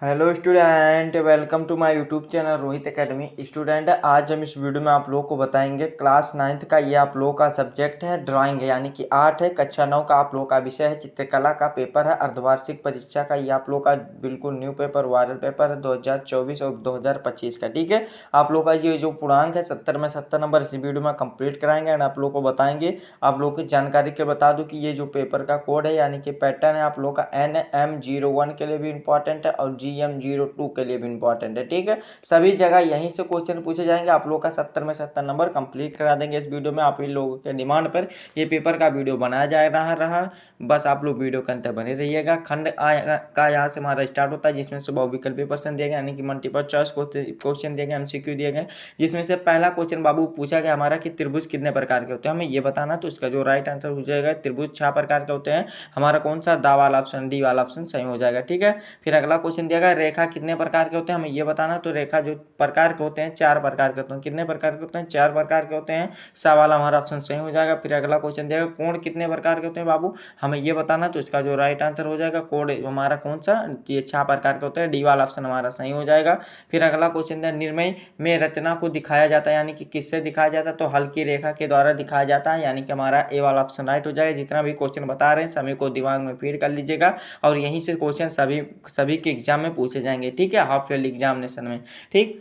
Hello student, welcome to my YouTube channel Rohit academy. Student, आज हम इस वीडियो में आप लोगों को बताएंगे क्लास 9th का ये आप लोगों का सब्जेक्ट है ड्राइंग, यानी कि आर्ट है। कक्षा 9 का आप लोगों का विषय है चित्रकला का पेपर है। अर्धवार्षिक परीक्षा का ये आप लोगों का बिल्कुल न्यू पेपर वायरल पेपर है 2024 और 2025 का। ठीक है, आप लोग का ये जो पूर्णांक है 70 में 70 नंबर इस वीडियो में कंप्लीट कराएंगे एंड आप लोग को बताएंगे। आप लोग की जानकारी के बता दूं कि ये जो पेपर का कोड है यानी कि पैटर्न है आप लोग का NM01 के लिए भी इंपॉर्टेंट है और GM02 के लिए भी इंपॉर्टेंट है। ठीक है, सभी जगह यहीं से क्वेश्चन पूछे जाएंगे। आप लोग का 70 में 70 नंबर कंप्लीट करा देंगे इस वीडियो में। आप इन लोगों के डिमांड पर ये पेपर का वीडियो बनाया जा रहा बस आप लोग वीडियो के अंतर बने रहिएगा। खंड का यहाँ से हमारा स्टार्ट होता है जिसमें से बहुविकल्पी प्रश्न दिए गए यानी कि मल्टीपल चॉइस क्वेश्चन दिए गए, MCQ दिए गए, जिसमें से पहला क्वेश्चन बाबू पूछा गया हमारा कि त्रिभुज कितने प्रकार के होते हैं, हमें ये बताना। तो इसका जो राइट आंसर हो जाएगा त्रिभुज 6 प्रकार के होते हैं। हमारा कौन सा दा वाला ऑप्शन, डी वाला ऑप्शन सही हो जाएगा। ठीक है, फिर अगला क्वेश्चन दिया गया रेखा कितने प्रकार के होते हैं, हमें ये बताना। तो रेखा जो प्रकार के होते हैं 4 प्रकार के होते हैं। कितने प्रकार के होते हैं? 4 प्रकार के होते हैं। सा वाला हमारा ऑप्शन सही हो जाएगा। फिर अगला क्वेश्चन दिया गया कोण कितने प्रकार के होते हैं बाबू, हमें ये बताना। तो इसका जो राइट आंसर हो जाएगा कोण हमारा कौन सा, ये 6 प्रकार के होते हैं, डी वाला ऑप्शन हमारा सही हो जाएगा। फिर अगला क्वेश्चन दिया निर्णय में रचना को दिखाया जाता है यानी कि किससे दिखाया जाता है, तो हल्की रेखा के द्वारा दिखाया जाता है यानी कि हमारा ए वाला ऑप्शन राइट हो जाएगा। जितना भी क्वेश्चन बता रहे हैं सभी को दिमाग में फीड कर लीजिएगा और यहीं से क्वेश्चन सभी के एग्जाम में पूछे जाएंगे। ठीक है, हाफ ईयरली एग्जामिनेशन में। ठीक,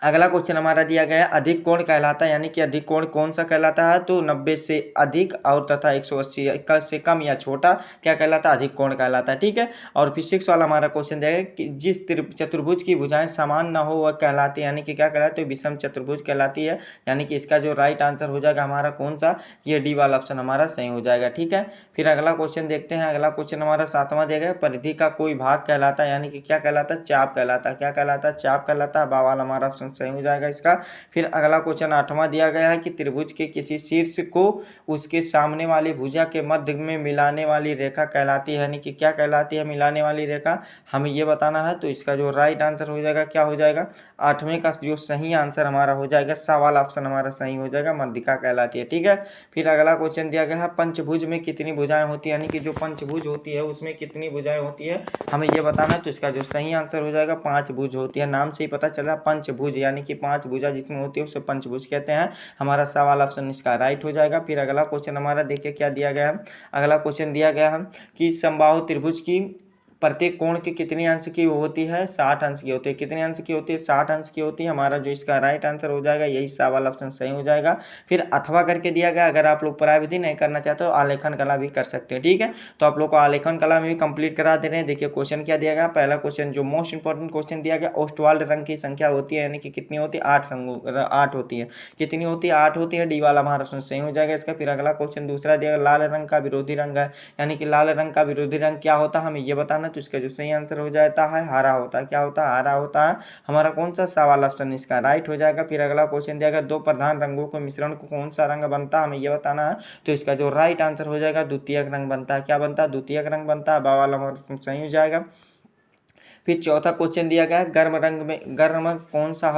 अगला क्वेश्चन हमारा दिया गया है अधिक कोण कहलाता है यानी कि अधिक कोण कौन सा कहलाता है, तो 90 से अधिक और तथा 180 से कम या छोटा क्या कहलाता है, अधिक कोण कहलाता है। ठीक है, और फिर 6 वाला हमारा क्वेश्चन दिया गया कि जिस चतुर्भुज की भुजाएं समान न हो वह कहलाती है यानी कि क्या कहलाती है, विषम चतुर्भुज कहलाती है। यानी कि इसका जो राइट आंसर हो जाएगा हमारा कौन सा, ये डी वाला ऑप्शन हमारा सही हो जाएगा। ठीक है, फिर अगला क्वेश्चन देखते हैं। अगला क्वेश्चन हमारा 7वां दिया गया परिधि का कोई भाग कहलाता है यानी कि क्या कहलाता है, चाप कहलाता है। क्या कहलाता है, चाप कहलाता है। बा वाला हमारा ऑप्शन सही हो जाएगा इसका। फिर अगला क्वेश्चन 8वां दिया गया है कि त्रिभुज के किसी शीर्ष को उसके सामने वाली भुजा के मध्य में मिलाने वाली रेखा कहलाती है यानी कि क्या कहलाती है, मिलाने वाली रेखा, हमें ये बताना है। तो इसका जो राइट आंसर हो जाएगा क्या हो जाएगा, 8वें का जो सही आंसर हमारा हो जाएगा सा वाला ऑप्शन हमारा सही हो जाएगा, मध्यिका कहलाती है। ठीक है, फिर अगला क्वेश्चन दिया गया है पंचभुज में कितनी भुजाएं होती है यानी कि जो पंचभुज होती है उसमें कितनी भुजाएं होती है, हमें ये बताना है। तो इसका जो सही आंसर हो जाएगा 5 भुज होती है। नाम से ही पता चला पंचभुज यानी कि 5 भुजा जिसमें होती है उसे पंचभुज कहते हैं। हमारा सा वाला ऑप्शन इसका राइट हो जाएगा। फिर अगला क्वेश्चन हमारा देखिए क्या दिया गया है। अगला क्वेश्चन दिया गया है कि समबाहु त्रिभुज की प्रत्येक कोण की कितनी अंश की होती है, 60 अंश की होती है। कितने अंश की होती है, 60 अंश की होती है। हमारा जो इसका राइट आंसर हो जाएगा यही सा वाला ऑप्शन सही हो जाएगा। फिर अथवा करके दिया गया, अगर आप लोग प्राविधि नहीं करना चाहते हो आलेखन कला भी कर सकते हैं। ठीक है, तो आप लोग को आलेखन कला में भी कंप्लीट करा दे रहे हैं। देखिए क्वेश्चन क्या दिया गया, पहला क्वेश्चन जो मोस्ट इंपॉर्टेंट क्वेश्चन दिया गया ओस्टवाल्ड रंग की संख्या होती है यानी कि कितनी होती है, 8 होती है। कितनी होती है, 8 होती है। डी वाला हमारा ऑप्शन सही हो जाएगा इसका। फिर अगला क्वेश्चन दूसरा दिया गया लाल रंग का विरोधी रंग है यानी कि लाल रंग का विरोधी रंग क्या होता है, हमें ये बताना। तो इसका जो सही आंसर हो जाता है हरा होता है। क्या होता है, हरा होता है। हमारा कौन सा सा वाला ऑप्शन इसका राइट हो जाएगा। फिर अगला क्वेश्चन दिया गया दो प्रधान रंगों के मिश्रण को कौन सा रंग बनता है, हमें ये बताना है। तो इसका जो राइट आंसर हो जाएगा द्वितीयक रंग बनता है। क्या बनता है, द्वितीयक रंग बनता है। बा वाला हमारा सही हो जाएगा। फिर चौथा क्वेश्चन दिया गया है गर्म रंग कौन सा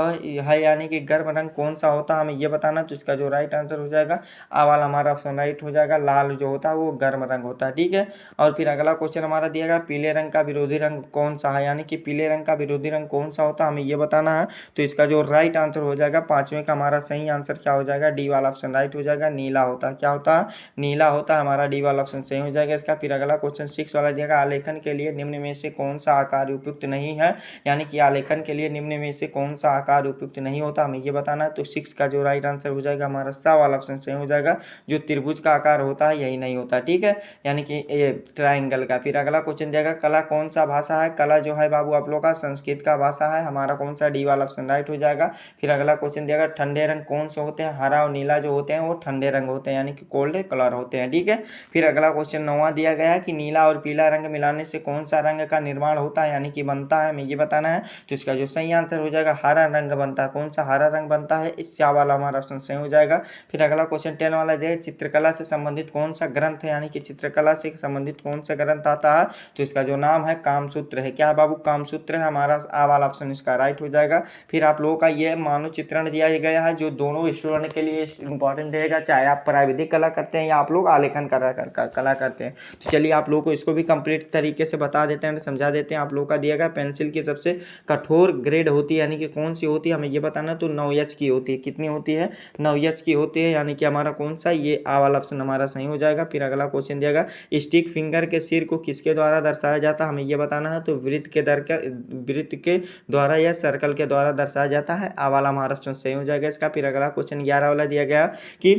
है यानी कि गर्म रंग कौन सा होता है, हमें ये बताना। तो इसका जो राइट आंसर हो जाएगा आ वाला हमारा ऑप्शन राइट हो जाएगा। लाल जो होता है वो गर्म रंग होता है। ठीक है, और फिर अगला क्वेश्चन हमारा दिया गया पीले रंग का विरोधी रंग कौन सा है यानी कि पीले रंग का विरोधी रंग कौन सा होता है, हमें ये बताना है। तो इसका जो राइट आंसर हो जाएगा 5वें का हमारा सही आंसर क्या हो जाएगा, डी वाला ऑप्शन राइट हो जाएगा। नीला होता है। क्या होता है, नीला होता है। हमारा डी वाला ऑप्शन सही हो जाएगा इसका। फिर अगला क्वेश्चन 6 वाला दिया गया आलेखन के लिए निम्न में से कौन सा आकार उपयुक्त नहीं है यानी कि आलेखन के लिए निम्न में से कौन सा आकार उपयुक्त नहीं होता, हमें ये बताना है। तो 6 का जो राइट आंसर हो जाएगा हमारा सा वाला ऑप्शन सही हो जाएगा। जो त्रिभुज का आकार होता है यही नहीं होता। ठीक है, यानी कि ये ट्राइंगल का। फिर अगला क्वेश्चन जाएगा कला कौन सा भाषा है, कला जो है बाबू आप लोग का संस्कृत का भाषा है। हमारा कौन सा, डी वाला ऑप्शन राइट हो जाएगा। फिर अगला क्वेश्चन दिया ठंडे रंग कौन से होते हैं, हरा और नीला जो होते हैं वो ठंडे रंग होते हैं यानी कि कोल्ड कलर होते हैं। ठीक है, फिर अगला क्वेश्चन 9वां दिया गया है कि नीला और पीला रंग मिलाने से कौन सा रंग का निर्माण होता है यानी कि बनता है, हमें ये बताना है। तो इसका जो सही आंसर हो जाएगा हरा रंग बनता है। कौन सा हरा रंग बनता है, इस चा वाला हमारा ऑप्शन सही हो जाएगा। फिर अगला क्वेश्चन 10 वाला दे चित्रकला से संबंधित कौन सा ग्रंथ है यानी कि चित्रकला से संबंधित कौन सा ग्रंथ आता है। तो इसका जो नाम है कामसूत्र है। क्या है बाबू, कामसूत्र है। हमारा आ वाला ऑप्शन इसका राइट हो जाएगा। फिर आप लोगों का ये मानव चित्रण दिया गया है जो दोनों स्टूडेंट के लिए इंपॉर्टेंट रहेगा, चाहे आप प्राविधिक कला करते हैं या आप लोग आलेखन कला करते हैं। तो चलिए आप लोगों को इसको भी कंप्लीट तरीके से बता देते हैं, समझा देते हैं। आप लोगों का दिया दिया गया पेंसिल की सबसे कठोर ग्रेड होती है यानी कि कौन सी होती है हमें ये बताना है। तो 9H की होती है। कितनी होती है? 9H की होती है यानी कि हमारा कौन सा ये आ वाला ऑप्शन हमारा सही हो जाएगा। फिर अगला क्वेश्चन दिया गया स्टिक फिंगर के सिर को किसके द्वारा दर्शाया जाता है हमें ये बताना है। तो वृत्त के द्वारा या सर्कल के द्वारा दर्शाया जाता है। आ वाला हमारा ऑप्शन सही हो जाएगा इसका। फिर अगला क्वेश्चन 11 वाला दिया गया कि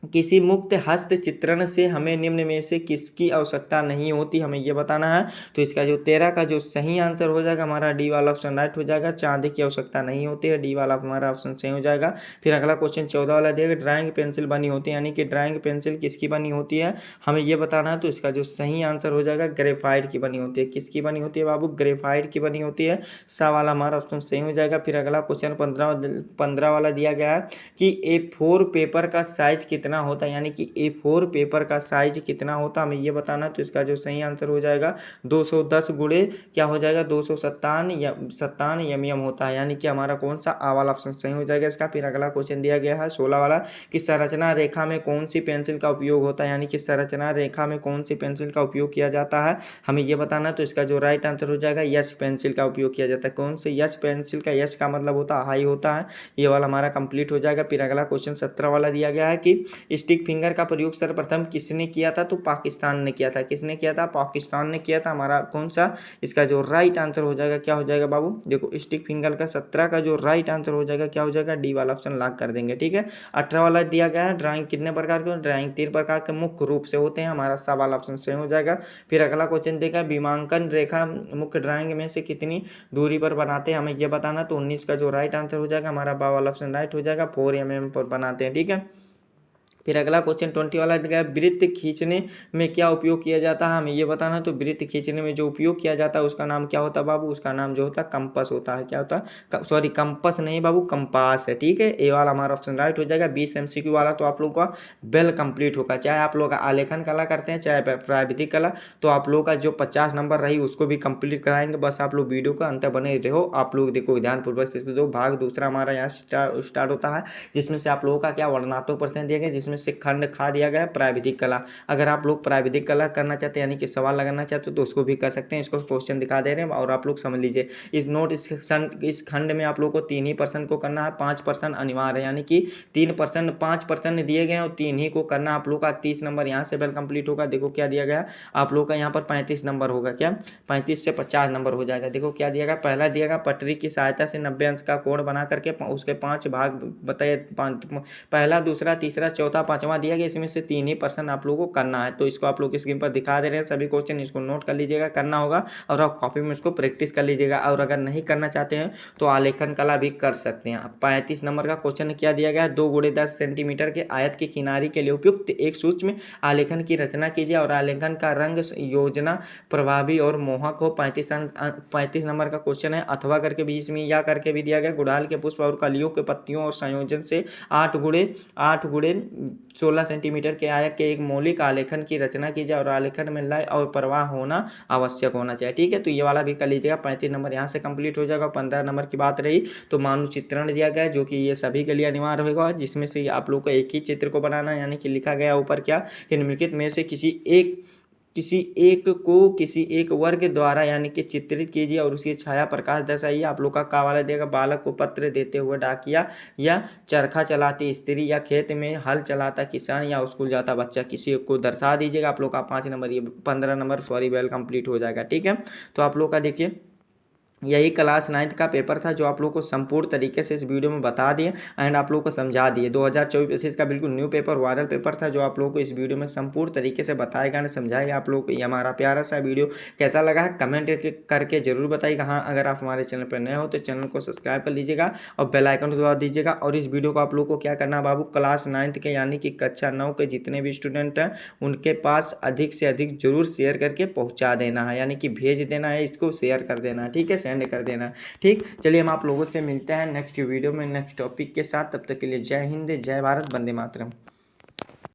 किसी मुक्त हस्त चित्रण से हमें निम्न में से किसकी आवश्यकता नहीं होती हमें यह बताना है। तो इसका जो 13 का जो सही आंसर हो जाएगा हमारा डी वाला ऑप्शन राइट हो जाएगा। चांदी की आवश्यकता नहीं होती है, डी वाला हमारा ऑप्शन सही हो जाएगा। फिर अगला क्वेश्चन 14 वाला दिया ड्राइंग पेंसिल बनी होती है यानी कि ड्राइंग पेंसिल किसकी बनी होती है हमें यह बताना है। तो इसका जो सही आंसर हो जाएगा ग्रेफाइट की बनी होती है। किसकी बनी होती है बाबू? ग्रेफाइट की बनी होती है। सा वाला हमारा ऑप्शन सही हो जाएगा। फिर अगला क्वेश्चन 15 वाला दिया गया है कि A4 पेपर का साइज कितना होता है यानी कि A4 पेपर का साइज कितना होता है हमें ये बताना। तो इसका जो सही आंसर हो जाएगा 210 गुणे क्या हो जाएगा 257 mm होता है यानी कि हमारा कौन सा आ वाला ऑप्शन सही हो जाएगा इसका। फिर अगला क्वेश्चन दिया गया है 16 वाला कि संरचना रेखा में कौन सी पेंसिल का उपयोग होता है यानी कि संरचना रेखा में कौन सी पेंसिल का उपयोग किया जाता है हमें ये बताना। तो इसका जो राइट आंसर हो जाएगा यच पेंसिल का उपयोग किया जाता है। कौन से यच पेंसिल का यच का मतलब होता है हाई होता है। ये वाला हमारा कंप्लीट हो जाएगा। फिर अगला क्वेश्चन 17 वाला दिया गया है कि स्टिक फिंगर का प्रयोग सर्वप्रथम किसने किया था? तो पाकिस्तान ने किया था। किसने किया था? पाकिस्तान ने किया था। हमारा कौन सा इसका जो राइट आंसर हो जाएगा क्या हो जाएगा बाबू? देखो स्टिक फिंगर का 17 का जो राइट आंसर हो जाएगा क्या हो जाएगा? डी वाला ऑप्शन लॉक कर देंगे। ठीक है। 18 वाला दिया गया है ड्राइंग कितने प्रकार के? ड्राइंग 3 प्रकार के मुख्य रूप से होते हैं। हमारा सा वाला ऑप्शन सही हो जाएगा। फिर अगला क्वेश्चन देखा विमांकन रेखा मुख्य ड्राइंग में से कितनी दूरी पर बनाते हैं हमें यह बताना। तो 19 का जो राइट आंसर हो जाएगा हमारा बा वाला ऑप्शन राइट हो जाएगा। 4 mm पर बनाते हैं। ठीक है। फिर अगला क्वेश्चन 20 वाला दिया वृत्त खींचने में क्या उपयोग किया जाता है हमें ये बताना। तो वृत्त खींचने में जो उपयोग किया जाता है उसका नाम क्या होता है बाबू? उसका नाम जो होता है कंपास होता है। क्या होता है? सॉरी कंपास नहीं बाबू, कंपास है। ठीक है। ए वाला हमारा ऑप्शन राइट हो जाएगा। 20 MCQ वाला तो आप लोग का वेल कंप्लीट होगा। चाहे आप लोग आलेखन कला करते हैं चाहे प्राविधिक कला, तो आप लोग का जो 50 नंबर रही उसको भी कंप्लीट कराएंगे। बस आप लोग वीडियो का अंत बने रहो। आप लोग देखो ध्यानपूर्वक से दो भाग दूसरा हमारा यहाँ स्टार्ट होता है जिसमें से आप लोगों का क्या वर्णनात्मक प्रश्न दिया गया जिसमें से खंड खा दिया गया प्राविधिक कला। अगर आप लोग प्राविधिक कला करना चाहते हैं यानी कि सवाल लगाना चाहते हो तो उसको भी कर सकते हैं। इसको क्वेश्चन दिखा दे रहे हैं और आप लोग समझ लीजिए। इस खंड में आप लोग को 3 ही प्रश्न को करना है। 5 प्रश्न अनिवार्य है यानी कि 5 प्रश्न दिए गए हैं और 3 ही को करना। आप लोग का 30 नंबर यहाँ से वेल कंप्लीट होगा। देखो क्या दिया गया आप लोग का यहाँ पर 35 नंबर होगा। क्या 35 से 50 नंबर हो जाएगा। देखो क्या दिया गया पहला दिया गया पटरी की सहायता से 90 अंश का कोण बना करके उसके 5 भाग बताइए। पहला दूसरा तीसरा चौथा पांचवा दिया गया। इसमें से 3 ही प्रश्न आप लोगों को करना है। तो इसको आप लोग स्क्रीन पर दिखा दे रहे हैं सभी क्वेश्चन, इसको नोट कर लीजिएगा करना होगा और आप कॉपी में इसको प्रैक्टिस कर लीजिएगा। और अगर नहीं करना चाहते हैं तो आलेखन कला भी कर सकते हैं। 35 नंबर का क्वेश्चन क्या दिया गया है 2 × 10 सेंटीमीटर के आयत की किनारी के लिए उपयुक्त एक सूक्ष्म आलेखन की रचना कीजिए और आलेखन का रंग योजना प्रभावी और मोहक हो। 35 नंबर का क्वेश्चन है। अथवा करके भी इसमें या करके भी दिया गया गुड़ाल के पुष्प और कलियों के पत्तियों और संयोजन से 8 × 16 सेंटीमीटर के आयत के एक मौलिक आलेखन की रचना कीजिए और आलेखन में लय और प्रवाह होना आवश्यक होना चाहिए। ठीक है। तो ये वाला भी कर लीजिएगा। 35 नंबर यहाँ से कंप्लीट हो जाएगा। 15 नंबर की बात रही तो मानव चित्रण दिया गया है जो कि ये सभी के लिए अनिवार्य होगा, जिसमें से आप लोग को एक ही चित्र को बनाना है यानी कि लिखा गया ऊपर क्या कि निम्नलिखित में से किसी एक वर्ग द्वारा यानी कि चित्रित कीजिए और उसकी छाया प्रकाश दर्शाइए। आप लोग का वाला देगा बालक को पत्र देते हुए डाकिया या चरखा चलाती स्त्री या खेत में हल चलाता किसान या स्कूल जाता बच्चा, किसी को दर्शा दीजिएगा। आप लोग का 5 नंबर ये 15 नंबर वेल कंप्लीट हो जाएगा। ठीक है। तो आप लोग का देखिए यही क्लास 9th का पेपर था जो आप लोग को संपूर्ण तरीके से इस वीडियो में बता दिए एंड आप लोग को समझा दिए। 2024 का बिल्कुल न्यू पेपर वायरल पेपर था जो आप लोगों को इस वीडियो में संपूर्ण तरीके से बताएगा एंड समझाएगा। आप लोग को ये हमारा प्यारा सा वीडियो कैसा लगा है कमेंट करके जरूर बताइएगा। हाँ, अगर आप हमारे चैनल पर नए हो तो चैनल को सब्सक्राइब कर लीजिएगा और बेल आइकन दबा दीजिएगा। और इस वीडियो को आप लोग को क्या करना है बाबू, क्लास 9th के यानी कि कक्षा 9 के जितने भी स्टूडेंट हैं उनके पास अधिक से अधिक जरूर शेयर करके पहुँचा देना है, यानी कि भेज देना है, इसको शेयर कर देना है। ठीक है, सेंड कर देना है। ठीक, चलिए हम आप लोगों से मिलते हैं नेक्स्ट वीडियो में नेक्स्ट टॉपिक के साथ। तब तक के लिए जय हिंद, जय भारत, वंदे मातरम।